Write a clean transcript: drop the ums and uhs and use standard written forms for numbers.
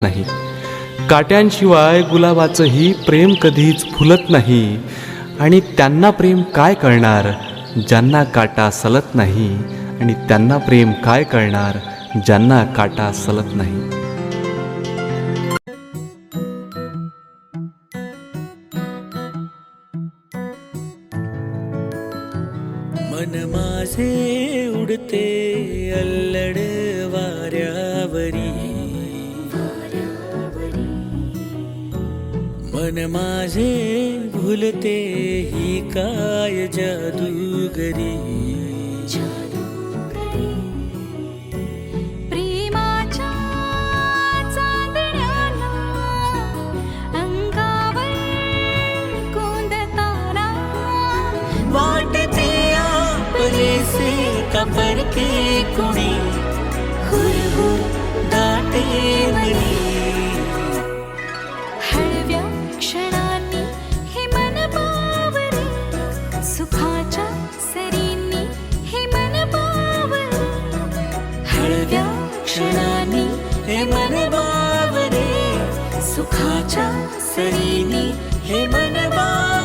नाही. काट्यांशिवाय गुलाबाचंही प्रेम कधीच फुलत नाही. आणि त्यांना प्रेम काय कळणार ज्यांना काटा सलत नाही. आणि त्यांना प्रेम काय कळणार ज्यांना काटा सलत नाही. मन माझे उडते अल्लड वाऱ्यावरी. मन माझे भुलते ही काय जादूगरी. प्रेमाच्या चांदण्याला अंगावर कोंदताना वाटते आपलेसे का परके कुणी. हुरहुर दाटे मनी. हळव्या क्षणांनी हे मन बावरे सुखाच्या सरींनी हे मन बावरे. हळव्या क्षणांनी हे मन बावरे. सुखाच्या सरीनी हे मन बावरे.